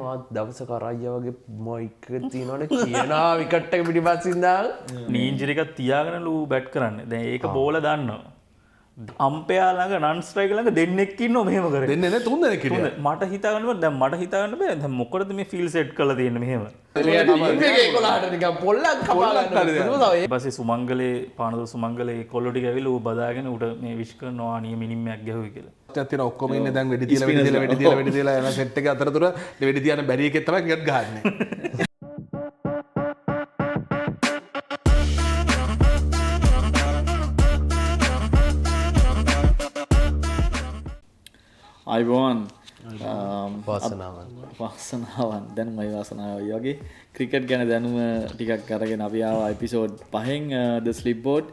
මාත් දවසක අරයියා වගේ මයික් එක තියෙනවනේ කියනවා විකට් එක පිටිපස්සින් දාලා නීන්ජර් එකක් තියාගෙන ලූ බැට් කරන්නේ. දැන් ඒක බෝල දන්නවා. අම්පයා ළඟ නන් ස්ට්‍රයිකර් ළඟ දෙන්නෙක් ඉන්නව මෙහෙම කරේ. දෙන්නේ නැහැ 3 දෙනෙක් හිටියා. මට හිතා ගන්න බෑ. දැන් මට හිතා ගන්න බෑ. දැන් මොකටද මේ ෆීල් සෙට් කරලා තියෙන්නේ මෙහෙම. මේක 11ට නිකන් පොල්ලක් කපා ගන්නවා. ඊපස්සේ සුමංගලේ පානදුර සුමංගලේ කොල්ලෝ ටික ඇවිල්ලා ඌ බදාගෙන උට මේ විශ් කරනවා නිය මිනිම්මයක් ගැහුවේ කියලා. තියෙන ඔක්කොම ඉන්නේ දැන් වෙඩි තියලා යන සෙට් එක අතරතුර වෙඩි තියන බැරි එකෙක් තමයි ක්‍රිකට් ගහන්නේ. අයිබෝන් වාසනාවන් දැන් මයි වාසනාව වගේ ක්‍රිකට් ගැන දැනුම ටිකක් අරගෙන අපි ආවා එපිසෝඩ් 5න් ද ස්ලිප් බෝඩ්.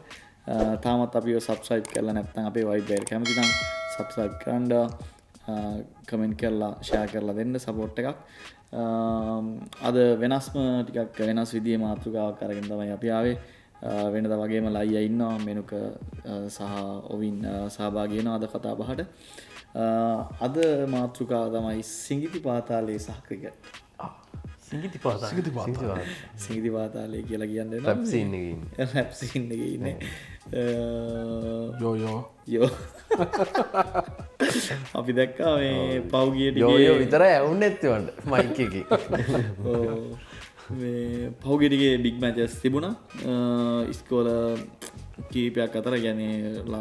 තාමත් අපිව සබ්ස්ක්‍රයිබ් කරලා නැත්නම් අපේ වයිට් බෑර් කැමති නම් සබ්ස්ක්‍රයිබ් කරන්න, කමෙන්ට් කරලා ෂෙයා කරලා දෙන්න සපෝට් එකක්. අද වෙනස්ම ටිකක් වෙනස් විදිහේ මාතෘකාවක් අරගෙන තමයි අපි ආවේ. වෙනදා වගේම ලයියා ඉන්නවා, මෙනුක සහ ඔවින් සහභාගී වෙනවා අද කතා බහට. අද මාතෘකාව තමයි සිඟිති පාතාලයේ සහ ක්‍රිකට්. සිඟිති පාතාලේ. සිඟිති පාතාලේ කියලා කියන්නේ රැප් සීන් එකේ ඉන්නේ. රැප් සීන් එකේ ඉන්නේ. යෝ අපි දැක්කා මේ පෞගිය යෝ විතරයි ඇහුන්නේ නැත්තේ මයික් එකේ. මේ පෞගිය ටිකේ බිග් මැචස් තිබුණා. ඉස්කෝල කීපයක් අතර කියන්නේ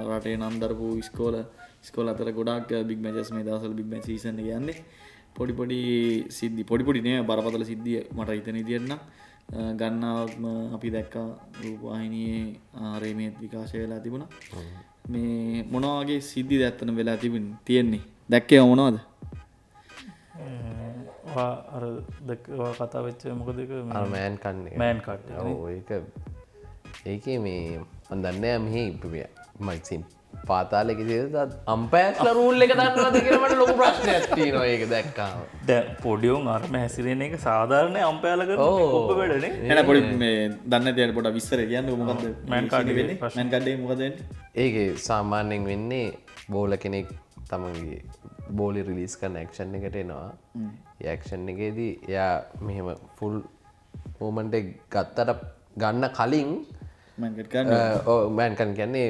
රටේ නම් දරපු ඉස්කෝල අතර ගොඩක් බිග් මැචස් මේ දවස්වල බිග් මැච් සීසන් එක යන්නේ. පොඩි සිද්ධි පොඩි නේ බරපතල සිද්ධිය මට හිතෙන විදියට නම් ගන්නාවක්ම අපි දැක්කා රූපවාහිනියේ රේමේත් විකාශය වෙලා තිබුණා. මේ මොනවා වගේ සිද්ධිද ඇත්තටම වෙලා තියෙන්නේ? දැක්කේ මොනවද? අර කතා වෙච්ච මොකද ඒක අර මෑන් කන්නේ. මෑන් කට්. ඔව් ඒකේ මේ මන් දන්නේ නැහැ මෙහි මයිසින් පාතාලේ කිසිද අම්පයර්ස්ලා රූල් එක දන්නවද කියලා මට ලොකු ප්‍රශ්නයක් තියෙනවා ඒක දැක්කාම. දැන් පොඩි උන් අරම හැසිරෙන එක සාධාරණ අම්පයර්ලා කරන කොප්ප වැඩනේ. එන පොඩි මේ දන්නේ නැති පොඩ විස්තර කියන්නේ මොකද්ද? මෑන් කාඩ් වෙන්නේ? මෑන් කාඩ් එකේ මොකද වෙන්නේ? ඒකේ සාමාන්‍යයෙන් වෙන්නේ බෝල කෙනෙක් තමන්ගේ බෝලි රිලීස් කරන ඇක්ෂන් එකට එනවා. ඒ ඇක්ෂන් එකේදී එයා මෙහෙම ෆුල් මූවමන්ට් එක ගත්තට ගන්න කලින් මෑන් කාඩ් ගන්න. මෑන් කන් කියන්නේ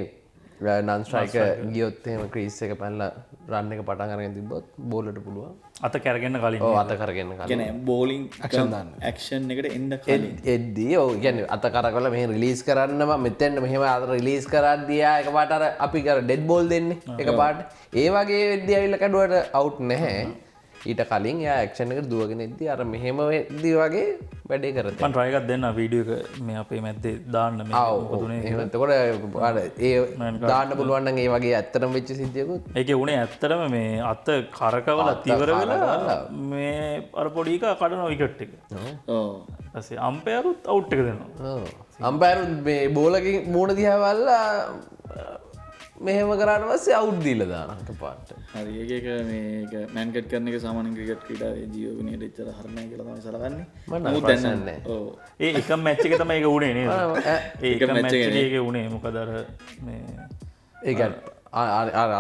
නන් ස්ට්‍රයිකර් ගියොත් එහෙම ක්‍රීස් එක පැනලා රන් එක පටන් අරගෙන තිබ්බොත් බෝලට පුළුවන් අත කැරගෙන කලින්. ඔව් අත කරගෙන කලින්. කියන්නේ බෝලින් ඇක්ෂන් දාන්න. ඇක්ෂන් එකට එන්න කලින්. එද්දී ඔව් කියන්නේ අත කරකවලා මෙහෙම රිලීස් කරන්නම මෙතෙන්ට මෙහෙම අත රිලීස් කරද්දී ආ එකපාරට අර අපි කර ඩෙඩ් බෝල් දෙන්නේ එකපාරට. ඒ වගේ වෙද්දී ඇවිල්ලා කැඩුවට අවුට් නැහැ. ඊට කලින් යා ඇක්ෂන් එකට දුවගෙන ඉද්දී අර මෙහෙම වෙද්දී වගේ වැඩේ කරත්. මම try එකක් දෙන්න වීඩියෝ එක මේ අපේ මැද්දේ දාන්න මේ මොකද උනේ. එහෙම එතකොට අර ඒ දාන්න පුළුවන් නම් ඒ වගේ ඇත්තටම වෙච්ච සිද්ධියකුත්. ඒකේ උනේ ඇත්තටම මේ අත කරකවලා තිවර වෙලා මේ අර පොඩි එක කඩන විකට් එක. ඔව්. ඊපස්සේ අම්පයරුත් අවුට් එක දෙනවා. ඔව්. අම්පයරුත් මේ බෝලකින් මූණ දිහා බලලා මෙහෙම කරාට පස්සේ අවුට් දීලා දානවා එකපාරට. හරි ඒක මේක මෑන් කට් කරන එක සාමාන්‍ය ක්‍රිකට් ක්‍රීඩාවේ ජීවගුණයට එච්චර හරියන්නේ කියලා තමයි සලකන්නේ. නමුත් දැන් නැහැ. ඔව්. ඒ එක මැච් එක තමයි ඒක උනේ නේද? ඒ එක මැච් එකේ උනේ මොකද අර මේ ඒක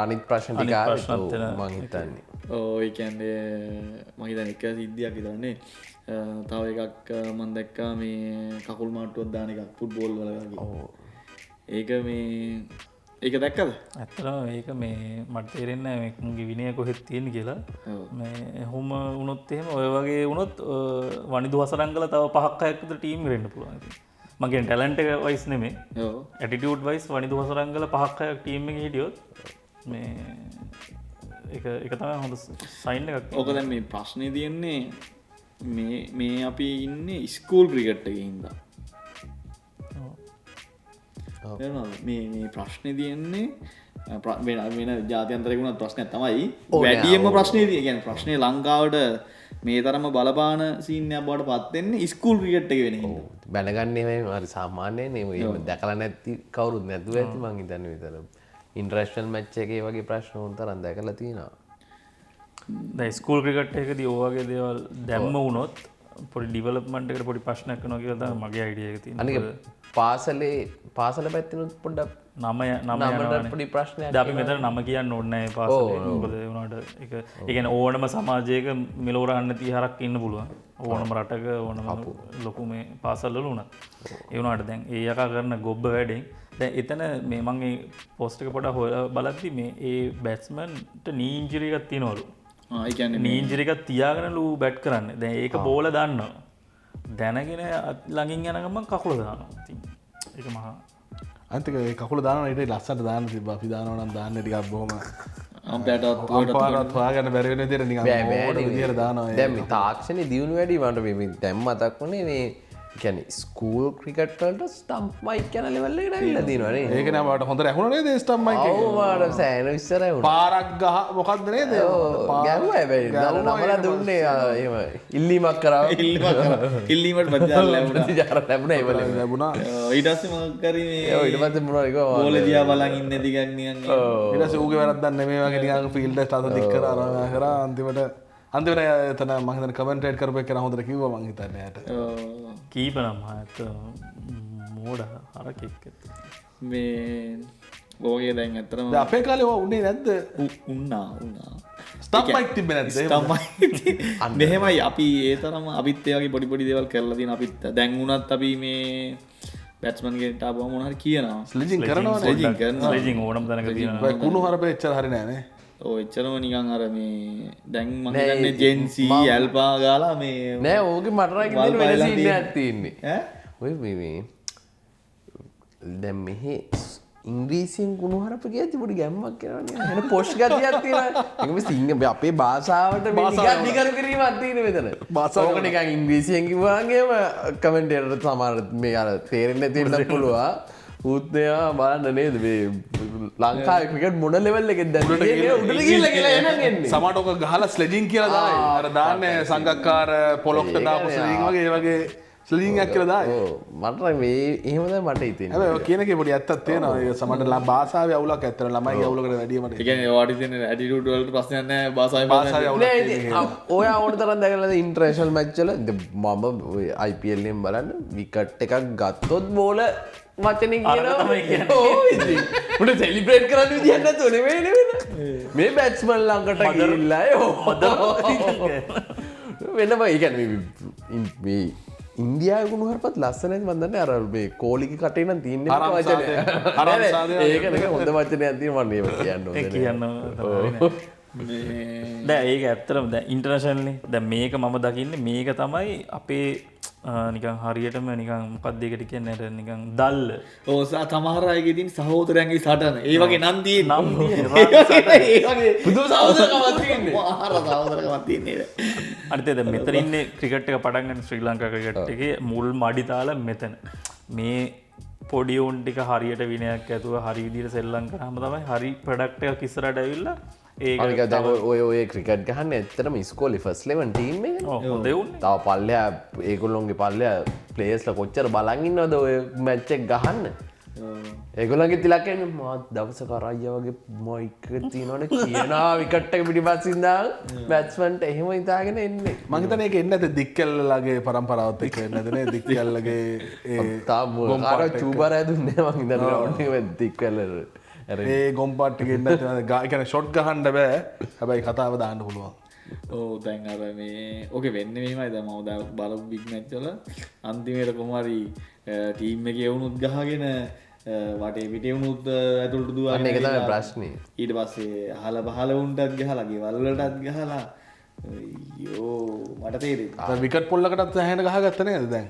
අනිත් ප්‍රශ්න ටික ආවේ මං හිතන්නේ. ඔව් ඒ කියන්නේ මම හිතන්නේ එක සිද්ධියක් විතරනේ. තව එකක් මම දැක්කා මේ කකුල් මාට්ටුවක් දාන එකක් ෆුට්බෝල් වල වගේ. ඔව්. ඒක මේ ඒක දැක්කද? ඇත්තටම ඒක මේ මට තේරෙන්නේ නැහැ මේකගේ විනය කොහෙද තියෙන්නේ කියලා. මේ හොම වුණොත් එහෙම ඔය වගේ වුණොත් වනිදු හසරංගල තව 5ක් 6ක් විතර ටීම් එක වෙන්න පුළුවන් ඉතින්. මම කියන්නේ ටැලන්ට් එක වයිස් නෙමෙයි. ඔව්. ඇටිටියුඩ් වයිස් වනිදු හසරංගල 5ක් 6ක් ටීම් එකේ හිටියොත් මේ ඒක තමයි හොඳ සයින් එකක්. ඕක දැන් මේ ප්‍රශ්නේ තියෙන්නේ මේ අපි ඉන්නේ ස්කූල් ක්‍රිකට් එකේ හින්දා. මේ ප්‍රශ්නය තියෙන්නේ වෙන ජාතියන්තරකුණත් ප්‍රශ්නයක් තමයි වැඩියම ප්‍රශ්නය තිය ගැන ප්‍රශ්නය ලංකාවට මේ තරම බලපාන සීනයක් බවට පත්වෙන්නේ ස්කූල් ක්‍රිකට් එක වෙන බැනගන්නේ හරි සාමාන්‍යයෙන් එහෙම දැකලා නැති කවුරුත් නැතුව ඇති මං හිතන්නේ විතර ඉන්ටර්නැෂනල් මැච් එකේ වගේ ප්‍රශ්න උන් තරම් දැකලා තියෙනවා. දැන් ස්කූල් ක්‍රිකට් එකේදී ඔය වගේ දේවල් දැම්ම වුණොත් පොඩි ඩිවලප්මන්ට් එකට පොඩි ප්‍රශ්නයක් වෙනවා කියලා තමයි මගේ අයිඩියා එක තියෙන්නේ. අනික පාසල පැත්තෙනුත් පොඩ්ඩක් නමට පොඩි ප්‍රශ්නයක්. අපි මෙතන නම කියන්න ඕනේ නැහැ පාසලේ. මොකද ඒ වුණාට ඒක ඒ කියන්නේ ඕනම සමාජයක මෙලොව රහන්න තිහරක් ඉන්න පුළුවන්. ඕනම රටක ඕනම ලොකු මේ පාසල් වල උනත්. ඒ වුණාට දැන් ඒ යකා කරන ගොබ්බ වැඩෙන් දැන් එතන මේ මම මේ පෝස්ට් එක පොඩ්ඩක් හොයලා බලද්දි මේ ඒ බැට්ස්මන්ට නී ඉන්ජරි එකක් තියෙනවලු. ඒ කියන්නේ නී ඉන්ජරි එකක් තියාගෙන ලූ බැට් කරන්නේ. දැන් ඒක බෝල දාන්නවා. දැනගෙන ළඟින් යන ගමන් කකුල දානවා. ඉතින් ඒක මහා අන්තික කකුල දානවා ඊට ලස්සට දාන්න තිබ්බා. අපි දානවා නම් දාන්න ටිකක් බොහොම අම්පයටවත් අම්පාරත් හොයාගන්න බැරි වෙන විදිහට නිකන් ඕන විදිහට දානවා. දැන් මේ තාක්ෂණයේ දියුණු වැඩි මට මේ දැන් මතක් වුණේ මේ කියන්නේ ස්කූල් ක්‍රිකට් වලට ස්ටම්ප් මයික් යන ලෙවල් එකට ඇවිල්ලා තියෙනවා නේද? ඒක නෑ මට හොඳට ඇහුණා නේද ස්ටම්ප් මයික් එක? ඔව් මට සෑහෙන ඉස්සරහ වුණා. පාරක් ගහ මොකක්ද නේද? ගැහුවා හැබැයි නමලා දුන්නේ එහෙම ඉල්ලීමක් කරා. ඉල්ලීමට ප්‍රතිචාර ලැබුණා. ප්‍රතිචාර ලැබුණා ඒ වල ලැබුණා. ඊට පස්සේ මොකක් කරි මේ ඊට පස්සේ මොනවද කිව්වා? බෝල දිහා බලන් ඉන්නේ ටිකක් නිකන් ඊට පස්සේ ඌගේ වැරද්දක් නෙමෙයි වගේ නිකන් ෆීල්ඩ් එකට අත දික් කරා කරා අන්තිමට එතන මම හිතන්නේ කමෙන්ටේට් කරපු එක හොඳට කිව්වා මං හිතන්නේ යාට. කීප නම් ආයත මෝඩ හරකෙක් මේ බෝගේ දැන් ඇත්තටම දැන් අපේ කාලේ ඔය උන්නේ නැද්ද? උන්නා ස්ටම්ප් මයික් තිබ්බේ නැද්ද? ස්ටම්ප් මෙහෙමයි අපි ඒ තරම අපිත් ඒ වගේ පොඩි පොඩි දේවල් කරලා තියෙන අපිත් දැන් උනත් අපි මේ බැට්ස්මන් ගෙන්ට ආපුවම මොනවා හරි කියනවා ස්ලෙජින් කරනවා ස්ලෙජින් ඕනම තැනක තියෙනවා කුණු හරපේ එච්චර හරි නෑ නේ ඔය එච්චරම නිකන් අර මේ දැන් මම හිතන්නේ ජෙන්සි ඇල්පා ගාලා මේ නෑ ඕකේ මට නම් වෙන සීන් එකක් තියෙන්නේ ඈ ඔය මේ දැන් මෙහි ඉංග්‍රීසියෙන් කුණු හරප කියද්දි පොඩි ගැම්මක් එනවනේ එන පොෂ් ගතියක් තියෙනවා ඒක මේ සිංහ අපේ භාෂාවට මේ නිකන් නිකරු කිරීමක් තියෙන මෙතන ඕක නිකන් ඉංග්‍රීසියෙන් කිව්වම කමෙන්ටේටර් සමහර මේ අර තේරෙන්නේ නැති පුළුවන් ඌත්නයා බලන්න නේද මේ ලංකාවේ ක්‍රිකට් මොන ලෙවල් එකෙද දැන් උඩට ගිහලා එනන් එන්නේ සමහරට ඔක ගහලා ස්ලෙජින් කියලා දායි අර දාන්නේ සංගක්කාර පොලොක්ට දාපු ස්ලෙජින් වගේ ඒ වගේ ස්ලෙජින් එකක් කියලා දායි මට මේ එහෙම තමයි මට හිතෙන්නේ හැබැයි ඔය කියන එකේ පොඩි ඇත්තක් තියෙනවා ඒක සමහරට භාෂාවේ අවුලක් ඇත්තට ළමයි අවුලකට වැඩිය මට ඒ කියන්නේ ඔයාට තියෙන ඇටිටියුඩ් වලට ප්‍රශ්නයක් නැහැ භාෂාවේ අවුලක් ඔය ඕන තරම් දැකලාද ඉන්ටර්නැෂනල් මැච් වල මම IPL එකෙන් බලන්න විකට් එකක් ගත්තොත් බෝල වචනේ කියනවා උඩ සෙලිබ්‍රේට් කරන්න විදියක් නැතුව නෙවෙයි නේද මේ බැට්ස්මන් ළඟට ගිහිල්ලා වෙනම ඒ කියන්නේ මේ ඉන්දියාවේ ගුණ හරපත් ලස්සනයි මම දන්නේ අර මේ කෝලිගේ කටේ නම් තියෙන්නේ වචනේ ඒක නෙක හොඳ වචනයක් තියෙනවා මම මේක කියන්න ඕනේ දැන් ඒක ඇත්තටම දැන් ඉන්ටර්නැෂනල් දැන් මේක මම දකින්නේ මේක තමයි අපේ නිකන් හරියටම නිකන් මොකක්ද ඒකට කියන්නේ අර නිකන් දල්ල. ඔව් සමහර අයගේ තියෙන සහෝදරයන්ගේ සටන. ඒ වගේ නම් තියෙන. නම් තියෙන. ඒ වගේ පුදුම සහෝදරකමක් තියෙන්නේ. මාර සහෝදරකමක් තියෙන්නේ. අනිත් දැන් මෙතන ඉන්නේ ක්‍රිකට් එක පටන් ගන්න ශ්‍රී ලංකා ක්‍රිකට් එකේ මුල් මඩි තාල මෙතන. මේ පොඩි උන් ටික හරියට විනයක් ඇතුව හරි විදිහට සෙල්ලම් කරාම තමයි හරි ප්‍රොඩක්ට් එකක් ඉස්සරහට ඇවිල්ලා ඒක ඔය ක්‍රිකට් ගහන්න ඇත්තටම ඉස්කෝලේ ෆස්ට් 11 ටීම් එකේ හොඳ උන්නේ. තව පල්ලෙහා ඒගොල්ලෝගේ පල්ලෙහා ප්ලේයර්ස්ලා කොච්චර බලන් ඉන්නවද ඔය මැච් එක ගහන්න. ඒගොල්ලන්ගේ තිලකෙන් මාත් දවසක අරයියා වගේ මයික් එක තියෙනවනේ කියනවා විකට් එක පිටිපස්සින් දාන බැට්ස්මන්ට එහෙම හිතාගෙන එන්නේ. මං හිතන්නේ ඒක එන්නේ නැද්ද දික්කල්ලගේ පරම්පරාවත් එක්ක එන්නේ නැද්ද නේ දික්කල්ලගේ ඒ තාම අර චූබරය දුන්නේ මං හිතන්නේ ග්‍රවුන්ඩ් එකේ දික්කල්ල ඒ ගොම්පාට් එකේ ඉන්නේ නැත්නම් ඒ කියන්නේ ෂොට් ගහන්න බෑ හැබැයි කතාව දාන්න පුළුවන්. ඔව් දැන් අර මේ ඕකේ වෙන්නේ මෙහෙමයි දැන් මම දැන් බලපු බිග් මැච් වල අන්තිමේට කොහොම හරි ටීම් එකේ වුණුත් ගහගෙන වටේ පිටේ වුණුත් ඇතුළට දුවගෙන අන්න ඒක තමයි ප්‍රශ්නේ. ඊට පස්සේ අහල පහල වුණටත් ගහලා ගෙවල් වලටත් ගහලා අයියෝ මට තේරෙන්නේ දැන් විකට් පොල්ලකටත් හැහෙන ගහගත්ත නේද දැන්?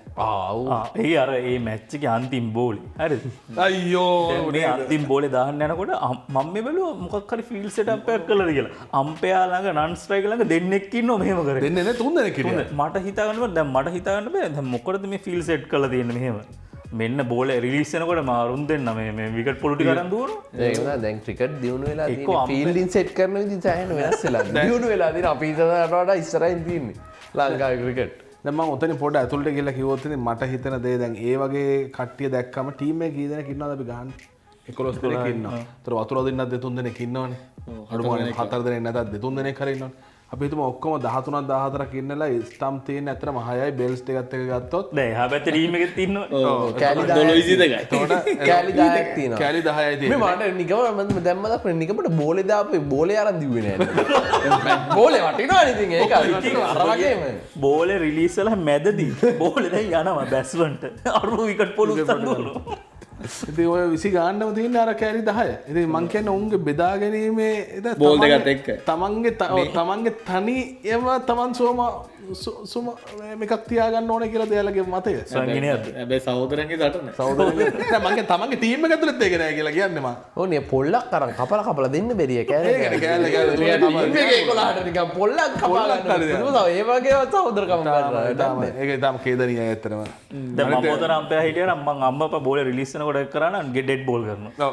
ඒ අර ඒ මැච් එකේ අන්තිම බෝලේ හරිද? අයියෝ මේ අන්තිම බෝලේ දාන්න යනකොට මම මේ බැලුවා මොකක් හරි ෆීල්ඩ් සෙටප් එකක් කළාද කියලා. අම්පයා ළඟ නන් ස්ට්‍රයික් ළඟ දෙන්නෙක් ඉන්නවා මෙහෙම කරේ. දෙන්නේ නේ තුන් දෙනෙක් හිටියා. මට හිතාගන්න බෑ දැන් මට හිතාගන්න බෑ දැන් මොකටද මේ ෆීල්ඩ් සෙට් කරලා තියෙන්නේ මෙහෙම. මෙන්න බෝල රිලීස් වෙනකොට මාරුන් දෙන්න මේ විකට් පොල් ටික අරන් දුවනවා. ඒක නේද දැන් ක්‍රිකට් දියුණු වෙලා තියෙන්නේ ෆීල්ඩින් සෙට් කරන විදිහ සෑහෙන වෙනස් වෙලා. දියුණු වෙලා තියෙන අපි හිතනකට වඩා ඉස්සරහින් තියෙන්නේ ලංකාවේ ක්‍රිකට්. දැන් මම ඔතන පොඩ ඇතුළට ගිහලා කිව්වොත් ඉතින් මට හිතෙන දේ දැන් ඒ වගේ කට්ටිය දැක්කම ටීම් එකේ කී දෙනෙක් ඉන්නවද අපි ගහන්නේ? 11 දෙනෙක් ඉන්නවා. ඒතර වතුර දෙන්නත් දෙතුන් දෙනෙක් ඉන්නවනේ. අඩුම ගානේ 4 දෙනෙක් නැතත් දෙතුන් දෙනෙක් හරි ඉන්නවනේ. අපි හිතමු ඔක්කොම 13ක් 14ක් ඉන්නලා ස්ටම්ප් තියෙන ඇත්තටම 6යි බෙල්ස් දෙකත් එක ගත්තොත් දැන් එහා පැත්තේ ටීම් එකේ තියෙනවා කෑලි 22යි. කෑලි 10ක් තියෙනවා. කැලි 10යි මේ තියෙන්නේ. මට නිකම මම දැම්ම දක්වන නිකමට බෝලේ දාපේ බෝලේ අරන් දිව්වේ නෑ. බෝලේ වටිනවා ඉතින් ඒක අර වගේම. බෝලේ රිලීස් වෙලා මැදදී බෝලේ දැන් යනවා බැස්වන්ට අරු විකට් පොලුත් අඳුරනවා. ඉතින් ඔය 20 ගාන්නම තියෙන අර කැලි 10. ඉතින් මං කියන්නේ උන්ගේ බෙදා ගැනීමේ බෝල් දෙකත් එක්ක. තමන්ගේ තනියම තමන් සුම මේකක් තියාගන්න ඕනේ කියලා දෙයාලගේ මතය. සංගිනියද හැබැයි සහෝදරයන්ගේ සටන. සහෝදරයෝ මං තමන්ගේ ටීම් එක ඇතුළත් ඒක නෑ කියලා කියන්නේ මම. ඕනේ පොල්ලක් අරන් කපලා දෙන්න බැරිය කෑලි. කෑලි ටීම් එකේ 11ට නිකන් පොල්ලක් කපා ගන්න. ඒ වගේ සහෝදරකම් කරනවා. ඒක තාම කේදනීයයි ඇත්තටම. දැන් මම මොතන අම්පයා හිටියා නම් මං අම්මපා බෝලේ රිලීස් වෙනකොට කරා නම් ඩෙඩ් බෝල් කරනවා.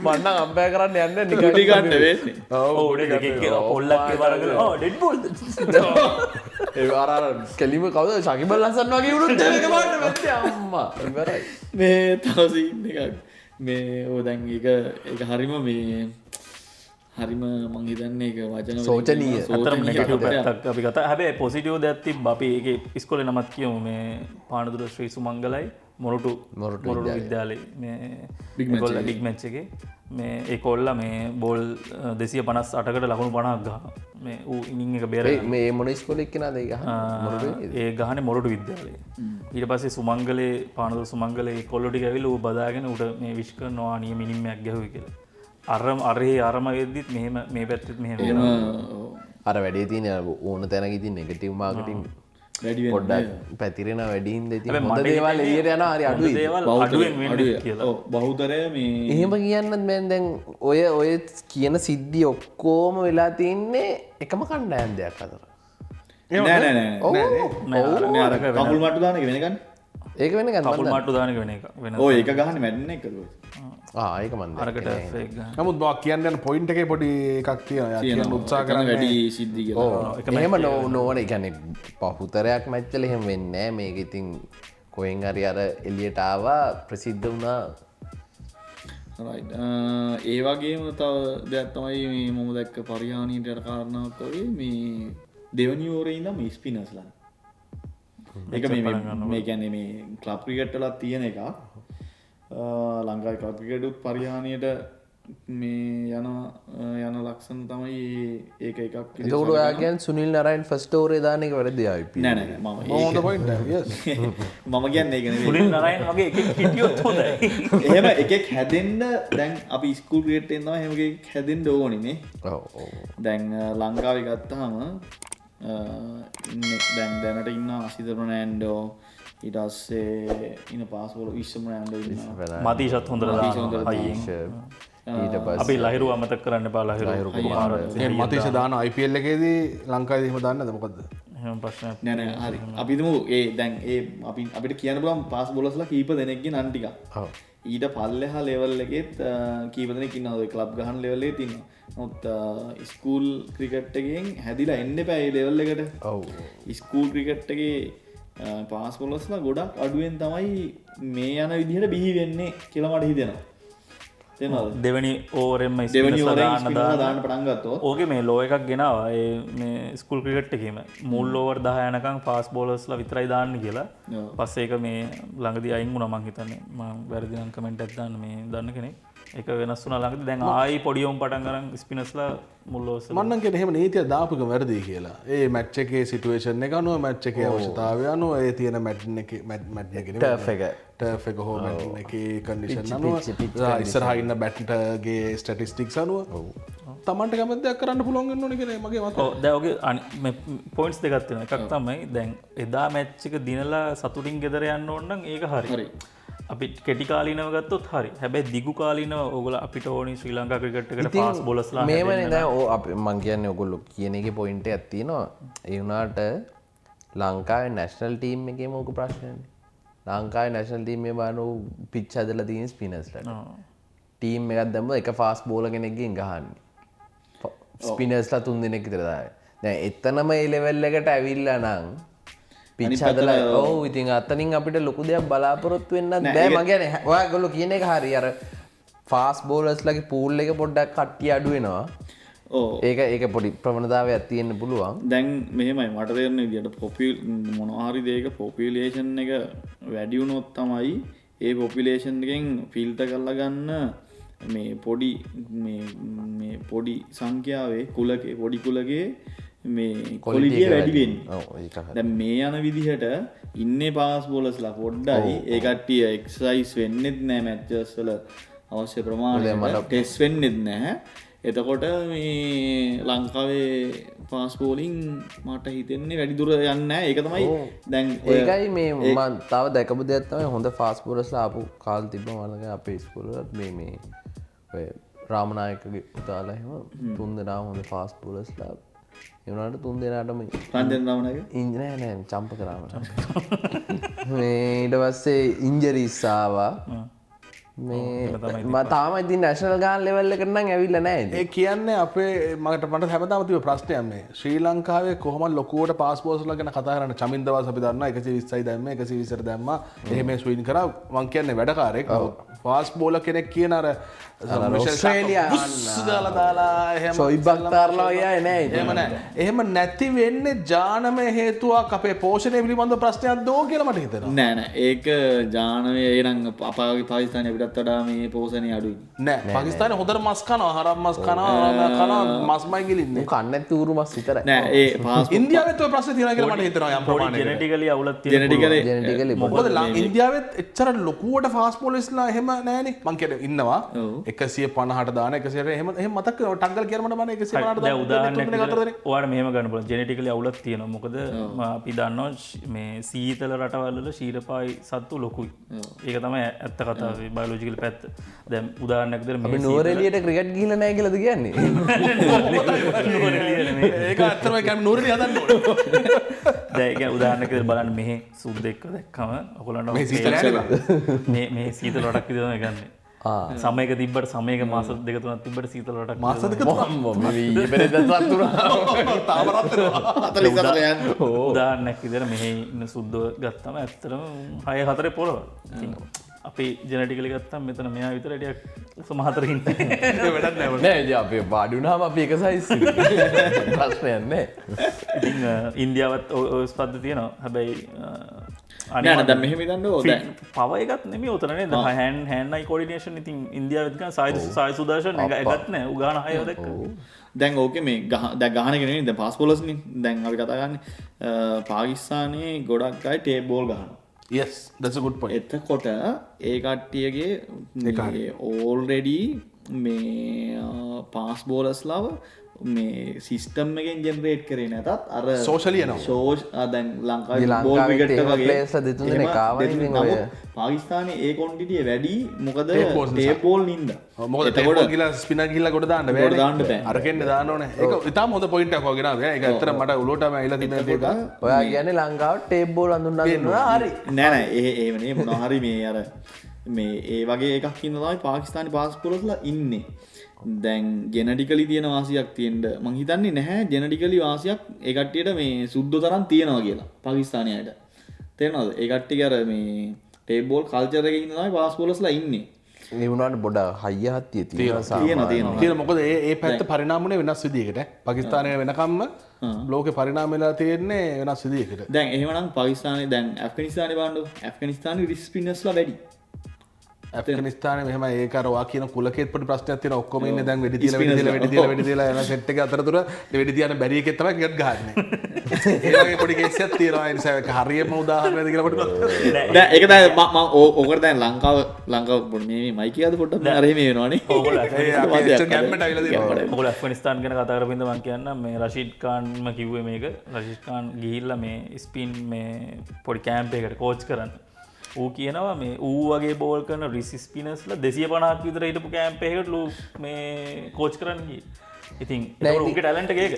මන්න අම්පෑ කරන්න යන්න ටි ගන්න වෙන්නේ. පොල්ලක් වරගෙන ඩෙඩ් බෝල් අර කෙලිම කවද ශකිබල් ලසන් වගේ වුණුත් ඒක බලන්න මැත්තේ අම්මා ඉවරයි. මේ තව සීන් එකක් මේ ඕ දැන් ඒක හරිම මේ හරිම මං හිතන්නේ ඒක වචන සෝචනීය. අතරම නෙගටිව් පැත්තක් අපි කතා. හැබැයි පොසිටිව් දෙයක් තිබ්බ. අපි ඒකේ ඉස්කෝලේ නමත් කියමු මේ පානදුර ශ්‍රී සුමංගලයි මොරටු විද්‍යාලයේ මේ ඒගොල්ලෝ බිග් මැච් එකේ මේ ඒකොල්ලා මේ බෝල් 258කට ලකුණු 50ක් ගහනවා. මේ ඌ ඉනින් එක බේරලා මේ මොන ඉස්කෝලේ එක්කනද ඒක ඒ ගහනේ මොරටු විද්‍යාලයේ. ඊට පස්සේ සුමංගලේ පානදුර සුමංගලේ කොල්ලෝ ටික ඇවිල්ලා ඌ බදාගෙන ඌට මේ විශ් කරනවා නිය මිනිම්මයක් ගැහුවේ කියලා. අරම වෙද්දිත් මෙහෙම මේ පැත්තෙත් මෙහෙම වෙනවා. අර වැඩේ තියෙන ඕන තැනක ඉතින් නෙගටිව් මාකටිං වැඩි පොඩ්ඩක් පැතිරෙන වැඩිහින්ද ඉතින් හොඳ දේවල් එළියට යනවා හරි අඩුයි. දේවල් අඩුවෙන් වෙන්නේ කියලා. ඔව් බහුතරය මේ එහෙම කියන්නත් මම දැන් ඔය කියන සිද්ධි ඔක්කොම වෙලා තින්නේ එකම කණ්ඩායම් දෙයක් අතර. නෑ නෑ අර කකුල් මට්ටු දාන එක වෙනකන්. ඒක වෙන ගන්න කකුල් මාට්ටු දාන එක වෙන එක වෙන. ඔය ඒක ගහන්නේ මැඩන් එක කරුවා. ඒක මන් අරකට ෆේක් ගන්න. නමුත් මම කියන්න යන පොයින්ට් එකේ පොඩි එකක් තියෙනවා. යා කියන්න උත්සාහ කරන්නේ වැඩි සිද්ධි කියලා. එහෙම නොවන ඒ කියන්නේ පහුතරයක් මැච් වල එහෙම වෙන්නේ නැහැ. මේක ඉතින් කොහෙන් හරි අර එළියට ආවා ප්‍රසිද්ධ වුණා. රයිට්. ඒ වගේම තව දෙයක් තමයි මේ මම දැක්ක පරිහානියට යන කාරණාවක් වගේ මේ දෙවනි ඕවරේ ඉඳන් මේ ස්පිනර්ස්ලා. ඒක මේ කියන්නේ මේ ක්ලබ් ක්‍රිකට් වල තියෙන එකක්. ලංකාවේ ක්ලබ් ක්‍රිකට් උත් පරිහානියට මේ යන ලක්ෂණ තමයි ඒක එකක්. ඒකට ඔයා කියන්නේ සුනිල් නරයන් ෆස්ට් ඕවරේ දාන එක වැරදි IPL. නෑ නෑ මම හොඳ පොයින්ට් එක. yes. මම කියන්නේ ඒක නෙවෙයි. සුනිල් නරයන් වගේ එකෙක් හිටියොත් හොඳයි. එහෙම එකෙක් හැදෙන්න දැන් අපි ස්කූල් ක්‍රිකට් එකෙන් තමයි එහෙම එකෙක් හැදෙන්න ඕනේ නේ. ඔව්. දැන් ලංකාවේ ගත්තාම දැන් දැනට ඉන්න අසිත රොනෑන්ඩෝ ඊට පස්සේ ඉන්න පාස් බෝලර් විශ්ව රොනෑන්ඩෝ ඉන්නවා. මතීෂත් හොඳට දානවා අයියෙන්. ඊට පස්සේ අපි ලහිරු අමතක කරන්න එපා. ලහිරු කුමාර මේ මතීෂ දාන IPL එකේදී ලංකාවේදී එහෙම දාන්නද මොකද්ද? එහෙම ප්‍රශ්නයක් නෑ නෑ හරි. අපි හිතමු ඒ දැන් ඒ අපිට කියන්න පුළුවන් පාස් බෝලර්ස්ලා කීප දෙනෙක්ගේ නම් ටිකක්. ඔව්. ඊට පල්ලෙහා ලෙවල් එකෙත් කීප දෙනෙක් ඉන්නවා. ඔය ක්ලබ් ගහන ලෙවල් එකේ ඉන්නවා. නමුත් ස්කූල් ක්‍රිකට් එකෙන් හැදිලා එන්න එපා ඒ ලෙවල් එකට. ඔව්. ස්කූල් ක්‍රිකට් එකේ පාස් බෝලර්ස්ලා ගොඩක් අඩුවෙන් තමයි මේ යන විදිහට බිහි වෙන්නේ කියලා මට හිතෙනවා. තේරෙනවද? දෙවනි ඕවරෙන්ම දෙවනි ස්පිනර්ස්ලා ඕවරේ දාන්න ස්පිනර්ලා දාන්න පටන් ගත්තොත් ඕකේ මේ ලෝ එකක් ගෙනවා ඒ මේ ස්කූල් ක්‍රිකට් එකේම මුල් ඕවර් 10 යනකම් ෆාස්ට් බෝලර්ස්ලා විතරයි දාන්න කියලා. ඔව්. පස්සේ ඒක මේ ළඟදී අයින් වුණා මං හිතන්නේ. මම වැරදි නම් කමෙන්ට් එකක් දාන්න මේ දන්න කෙනෙක්. ඒක වෙනස් වුණා ළඟදී. දැන් ආයි පොඩි උන් පටන් ගන්න ස්පිනර්ස්ලා මුල් ඕවර්ස් මම නම් කියන්නේ එහෙම නීතිය දාපු එක වැරදි කියලා. ඒ මැච් එකේ සිටුේෂන් එක අනුව මැච් එකේ අවශ්‍යතාවය අනුව ඒ තියෙන මැච් එකේ ටර්ෆ් එක ටර්ෆ් එක හෝ මැච් එකේ කන්ඩිෂන් අනුව ඉස්සරහා ඉන්න බැටර්ගේ ස්ටැටිස්ටික්ස් අනුව තමන්ට කැමති දෙයක් කරන්න පුළුවන් වෙන්න ඕනේ කියලා මගේ මතය. ඔව් දැන් ඔගේ පොයින්ට්ස් දෙකක් තියෙනවා. එකක් තමයි දැන් එදා මැච් එක දිනලා සතුටින් ගෙදර යන්න ඕන නම් ඒක හරි. අපි කෙටි කාලීනව ගත්තොත් හරි. හැබැයි දිගු කාලීනව ඕගොල්ලෝ අපිට ඕනි ශ්‍රී ලංකා ක්‍රිකට් එකට පාස් බෝලර්ස්ලා මේවනේ දැන් මං කියන්නේ ඔයගොල්ලෝ කියන එකේ පොයින්ට් එකක් තියෙනවා. ඒ වුණාට ලංකාවේ නැෂනල් ටීම් එකේම ඕක ප්‍රශ්නයනේ. ලංකාවේ නැෂනල් ටීම් එකේ බලන පිච් හදලා තියෙන ස්පිනර්ස්ලාට. ටීම් එකක් දැම්ම එක ෆාස්ට් බෝලර් කෙනෙක්ගෙන් ගහන්නේ. ස්පිනර්ස්ලා 3 දෙනෙක් විතර දායි. දැන් එතනම ඒ ලෙවල් එකට ඇවිල්ලා නම් පිච් හදලා ඔව් ඉතින් අතනින් අපිට ලොකු දෙයක් බලාපොරොත්තු වෙන්නත් බෑ. මම කියන්නේ ඔයගොල්ලෝ කියන එක හරි. අර ෆාස් බෝලර්ස්ලගේ පූල් එක පොඩ්ඩක් කට්ටිය අඩු වෙනවා. ඒක පොඩි ප්‍රවණතාවයක් තියෙන්න පුළුවන්. දැන් මෙහෙමයි මට තේරෙන විදිහට මොනවාරි දෙයක පොපියුලේෂන් එක වැඩි වුණොත් තමයි ඒ පොපියුලේෂන් එකෙන් ෆිල්ටර් කරලා ගන්න මේ පොඩි සංඛ්‍යාවේ කුලකේ පොඩි කුලකේ මේ ක්වොලිටිය වැඩි වෙන්නේ. දැන් මේ යන විදිහට ඉන්නේ පාස් බෝලර්ස්ලා පොඩ්ඩයි ඒ කට්ටිය එක්සර්සයිස් වෙන්නෙත් නැහැ මැචස් වල අවශ්‍ය ප්‍රමාණයට ටෙස්ට් වෙන්නෙත් නැහැ. එතකොට මේ ලංකාවේ පාස් බෝලින් මට හිතෙන්නේ වැඩි දුර යන්නේ නැහැ. ඒක තමයි දැන් ඒකයි මේ මම තව දැකපු දෙයක් තමයි හොඳ ෆාස්ට් බෝලර්ස්ලා ආපු කාල තිබ්බම වලක අපේ ඉස්කෝලේ මේ ඔය රාමනායකගේ පුතාලා එහෙම තුන් දෙනාම හොඳ ෆාස්ට් බෝලර්ස්ලා ඒ වුණාට තුන් දෙනාටම රංජන් රාමනායක ඉන්ජිනේර් නෑ චම්පක රාමනායක මේ ඊට පස්සේ ඉන්ජරිස් ආවා මේ තාම ඉතින් නැෂනල් ගාන ලෙවල් එකට නම් ඇවිල්ලා නැහැ. ඒ කියන්නේ අපේ මට හැමදාම තිබ්බ ප්‍රශ්නයක් මේ ශ්‍රී ලංකාවේ කොහොමද ලොකුවට පාස්පෝර්ට්ස්ලා ගැන කතා කරන්නේ. චමින් දවස් අපි දන්නවා 120යි දැම්ම 120ට දැම්මා. එහෙම ස්වින් කරා මං කියන්නේ වැඩකාරයෙක්. ෆාස්ට් බෝලර් කෙනෙක් කියන අර ඔස්ට්‍රේලියා දාලා එහෙම සොයිබ් අක්තරලා වගේ නෑ. එහෙම නෑ. එහෙම නැති වෙන්නේ ජානමය හේතුවක් අපේ පෝෂණය පිළිබඳ ප්‍රශ්නයක් දෝ කියලා මට හිතෙනවා. නෑ ඒක ජානමය එනම් අපගේ පාකිස්තානයේ අපිටත් වඩා මේ පෝෂණය අඩුයි. නෑ පාකිස්තානේ හොඳට මස් කනවා හරම් මස් කනවා මස්මයි ගිලින්නේ. කන්නේ නැති ඌරු මස් විතරයි. නෑ ඒ පාස්පෝර්ට් ඉන්දියාවෙත් ඔය ප්‍රශ්නේ තියෙනවා කියලා මට හිතෙනවා යම් ප්‍රමාණයකට. ජෙනටිකලි අවුලක් තියෙනවා. ජෙනටිකලි මොකද ඉන්දියාවෙත් එච්චර ලොකුවට ෆාස්ට් බෝලර්ස්ලා එහෙම නෑනේ. මං කියන්නේ ඉන්නවා 150ට දාන 100ට එහෙම මතක ටංගල් කියලා මට මම 150ට දාන උදාහරණයක් ඔයාලට මෙහෙම ගන්න පුළුවන් ජෙනටිකලි අවුලක් තියෙනවා මොකද අපි දන්නවා මේ සීතල රටවල් වල ශීරපායි සත්තු ලොකුයි ඒක තමයි ඇත්ත කතාව බයොලොජිකල් පැත්ත දැන් උදාහරණයක් විදිහට අපි නෝරෙලියට ක්‍රිකට් ගිහිල්ලා නැහැ කියලාද කියන්නේ ඒක ඇත්තම කියන්නේ නෝරෙලිය හදන්න ඕනේ දැන් ඒක උදාහරණයක් විදිහට බලන්න මෙහි සුද්දෙක්ව දැක්කම ඔයගොල්ලන්ට මේ සීතල රටක් විදිහට ගන්නේ සමයක තිබ්බට සමයක මාස දෙක තුනක් තිබ්බට සීතල රටක් මාස දෙක උදාහරණයක් විදිහට මෙහි ඉන්න සුද්දෝ ගත්තම ඇත්තටම 6-4 පොළවල්. අපි ජෙනටිකලි ගත්තම මෙතන මෙයා විතර ටිකක් උසම 4 ඉන්නේ. වැඩක් නෑ නෑ ඉතින් අපි පාඩු වුණාම අපි එක සයිස් ප්‍රශ්නයක් නෑ. ඉතින් ඉන්දියාවත් ඔය ස්පද්ද තියෙනවා. හැබැයි නෑ දැන් මෙහෙම හිතන්න ඕ දැන් පව එකත් නෙමෙයි උතන නේද hand eye coordination ඉතින් ඉන්දියාවෙත් ගන්න සායි සුදර්ශන් එකත් නෑ ඌ ගාන 6 දැක්කා දැන් ඕකේ මේ දැන් ගහන එක නෙමෙයි දැන් පාස් බෝලර්ස් නේ දැන් අපි කතා කරන්නේ පාකිස්තානයේ ගොඩක් අය ටේප් බෝල් ගහනවා yes that's a good point එතකොට ඒ කට්ටියගේ already මේ පාස් බෝලර්ස්ලාව මේ සිස්ටම් එකෙන් ජෙනරේට් කරේ නැතත් අර සෝෂලි එනවා දැන් ලංකාවේ බෝල් ක්‍රිකට් එක වගේ ප්ලේයර්ස්ලා දෙතුන් දෙනෙක් ආවා ඉතින් ඔය පාකිස්තානයේ ඒ ක්වොන්ටිටිය වැඩි මොකද ටේප් බෝල් නින්ද මොකද ටේප් බෝල් ගිහලා ස්පිනර් ගිහලා කොට දාන්න බෑ කොට දාන්න බෑ අරකෙන්න දාන්න ඕනේ ඒක ඉතාලම හොඳ පොයින්ට් එකක් වගේ නේද ඒක ඇත්තට මට උලුවටම ඇවිල්ලා තිබෙන දෙයක් ඔයා කියන්නේ ලංකාවට ටේප් බෝල් අඳුන්නා හරි නෑ එහෙම නේ මොනවා හරි මේ අර මේ ඒ වගේ එකක් ඉන්න තමයි පාකිස්තානි පාස් බෝලර්ස්ලා ඉන්නේ දැන් ජෙනටිකලි තියෙන වාසියක් තියෙන්න මං හිතන්නේ නැහැ ජෙනටිකලි වාසියක් ඒ කට්ටියට මේ සුද්ධ තරම් තියෙනවා කියලා පාකිස්තානියට තේරෙනවද ඒ කට්ටිය අර මේ ටේප් බෝල් කල්චර් එකේ ඉන්න තමයි පාස් බෝලර්ස්ලා ඉන්නේ ඒ වුණාට පොඩ හයිය හත්තිය තියෙනවා මොකද ඒ පැත්ත පරිණාමනේ වෙනස් විදියකට පාකිස්තානයේ වෙනකම්ම ලෝකේ පරිණාම වෙලා තියෙන්නේ වෙනස් විදියකට දැන් එහෙමනම් පාකිස්තානයේ දැන් ඇෆ්ගනිස්තානේ බලන්න ඇෆ්ගනිස්තානයේ රිස් ස්පින්නර්ස්ලා වැඩි ඇෆ්ගනිස්තානේ මෙහෙම ඒක අර වා කියන කුලකේත් පොඩි ප්‍රශ්නයක් තියෙනවා ඔක්කොම ඉන්නේ දැන් වෙඩි තියලා යන සෙට් එක අතරතුර වෙඩි තියන බැරි එකෙත් තමයි ක්‍රිකට් ගහන්නේ ඒ වගේ පොඩි කේස් එකක් තියෙනවා ඒ නිසා ඒක හරියම උදාහරණයක්ද කියලා පොඩි දැන් ඒක තමයි මම ඕකට දැන් ලංකාව මේ මයික් එකද පොඩ්ඩක් අර එහෙම වෙනවනේ ඔයගොල්ලෝ ඇෆ්ගනිස්තාන් ගැන කතා කරපින්ද මම කියන්නම් මේ රෂීඩ් ඛාන්ම කිව්වේ මේක රෂීඩ් ඛාන් ගිහිල්ලා මේ ස්පින් මේ පොඩි කැම්ප් එකකට කෝච් කරන්න ඌ කියනවා මේ ඌ වගේ බෝල් කරන රිස් ස්පිනර්ස්ලා 250ක් විතර හිටපු කැම්ප් එකකට මේ කෝච් කරන්න ගියේ. ඉතින් ඒක ඌගේ ටැලන්ට් එක ඒක.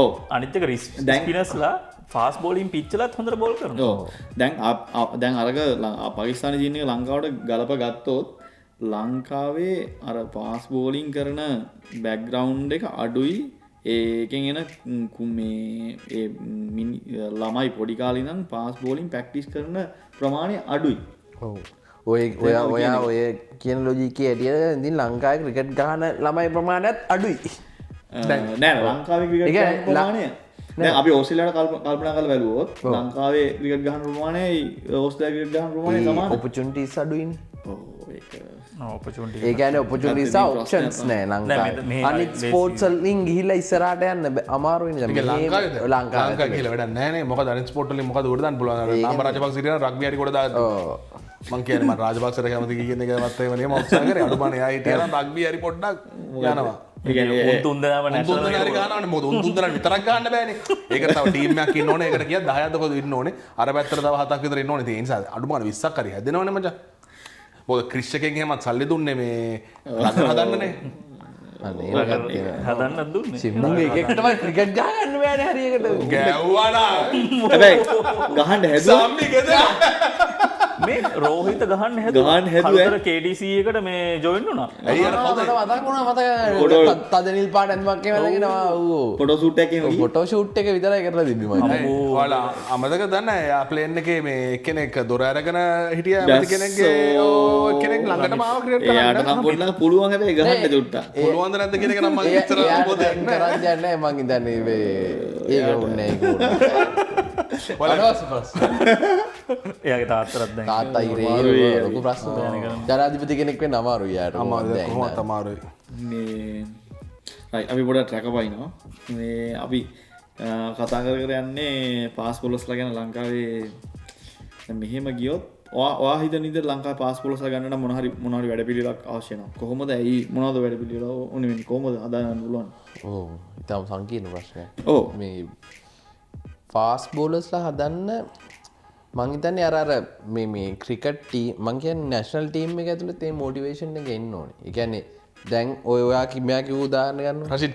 ඔව්. අනිත් එක රිස් ස්පිනර්ස්ලා ෆාස්ට් බෝලින් පිච්චලත් හොඳට බෝල් කරනවා. ඔව්. දැන් අරක පාකිස්තානයේ තියෙන එක ලංකාවට ගලප ගත්තොත් ලංකාවේ අර ෆාස්ට් බෝලින් කරන බෑග්ග්‍රවුන්ඩ් එක අඩුයි. ඒකෙන් එන මේ ළමයි පොඩි කාලේ ඉඳන් පාස් බෝලින් ප්‍රැක්ටිස් කරන ප්‍රමාණය අඩුයි. ඔව්. ඔයා ඔය කියන ලොජිකේ ඇටිය ඉතින් ලංකාවේ ක්‍රිකට් ගහන ළමයි ප්‍රමාණයත් අඩුයි. නෑ ලංකාවේ ක්‍රිකට් ගහන ප්‍රමාණය දැන් අපි ඕස්ට්‍රේලියාවට කල්පනා කරලා බැලුවොත් ලංකාවේ ක්‍රිකට් ගහන ප්‍රමාණයයි ඕස්ට්‍රේලියාවේ ක්‍රිකට් ගහන ප්‍රමාණය සමානයි. ඔපචුනිටිස් අඩුයිනේ. ඔව් ඒක ඒ කියන්නේ ඔපචුනිටිස් ඔප්ෂන්ස් නෑ ලංකාවේ. අනිත් ස්පෝර්ට්ස් වලින් ගිහිල්ලා ඉස්සරහට යන්න අමාරුයිනේ. ලංකාවේ කියලා වැඩක් නැහැ නේ. මොකද අනිත් ස්පෝර්ට් වලින් මොකද උඩ දාන්න පුළුවන්. නාම රාජපක්ෂ සිටින රග්බි හරි කොට දාන්න. මං කියන්නේ මම රාජපක්ෂට කැමති කියන එකවත් එහෙම නෙමෙයි. මම උත්සාහ කරේ අඩුමනේ එයා හිටියා නම් රග්බි හරි පොඩ්ඩක් යනවා. තුන්දනාම තුන්දෙනා හරි ගහනවනේ. මොකද තුන්දෙනා විතරක් ගහන්න බෑනේ. ඒකට තව ටීම් එකක් ඉන්න ඕනේ. ඒකට කියත් 10ක් දකොද ඉන්න ඕනේ. අර පැත්තට තව 7ක් විතර ඉන්න ඕනේ. ඒ නිසා අඩුමනේ 20ක් හරි හැදෙනවනේ මචං. මොකද ක්‍රිෂ් එකෙන් එහෙමත් සල්ලි දුන්නේ මේ රගන හදන්නනේ. හදන්න දුන්නේ සිම්බුගේ එකෙක්ටම ක්‍රිකට් ගහන්න බෑනේ හරියකට. ගැව්වා නා. හැබැයි ගහන්න හැදුවා සම්මි ගෙදර. මේ රෝහිත ගහන්න ගහන්න හැදුවේ. කලුතර KDC එකට මේ ජොයින් වුණා. ඇයි අර කවුද? මතක් වුණා මතක තද නිල් පාට ඇඳුමක් එවලගෙනවා ඌ. ෆොටෝ ෂූට් එකකින් ගිහින් ෆොටෝ ෂූට් එක විතරයි කරලා තිබ්බි මම. ඔයාලා අමතක දන්න යා ප්ලේන් එකේ මේ කෙනෙක් දොර අරගෙන හිටියා ඇමති කෙනෙක්ගේ ඕ කෙනෙක් ළඟටම ආව ක්‍රිකට් කරන්න. එයාට නම් පොඩ්ඩක් පුළුවන් හැබැයි ගහන්න දුට්ටා. පුළුවන්ද නැද්ද කියන එක නම් මම ඉතර අවබෝධයක් නැහැ. කරන්නේ නැහැ මං ඉඳන්නේ මේ ඒක උන්නේ ඒක උන්නේ. එයාගේ තාත්තරත් දැන් තාත්තා ඉරේ ලොකු ප්‍රශ්න ජනාධිපති කෙනෙක් වෙන්න අමාරුයි යාට. අමාරුයි කොහොමද අමාරුයි. මේ අපි පොඩ්ඩක් රැකපයින්නවා. මේ අපි කතා කර යන්නේ පාස් බෝලර්ස්ලා ගැන ලංකාවේ මෙහෙම ගියොත් ඔයා හිතන විදිහට ලංකාවේ පාස් බෝලර්ස්ලා ගන්න නම් මොන හරි වැඩපිළිවෙලක් අවශ්‍ය වෙනවා. කොහොමද ඇයි මොනවද වැඩපිළිවෙල ඕනේ වෙන්නේ කොහොමද හදාගන්න පුළුවන්? ඔව් ඊටම සංකීර්ණ ප්‍රශ්නයක්. ඔව් මේ ෆාස්ට් බෝලර්ස්ලා හදන්න මං හිතන්නේ අර මේ ක්‍රිකට් ටීම් මං කියන්නේ නැෂනල් ටීම් එක ඇතුළේ ඒ මොටිවේෂන් එක එන්න ඕනේ. ඒ කියන්නේ දැන් ඔයා කිව්වා කිව්ව උදාහරණ ගන්න රෂිද්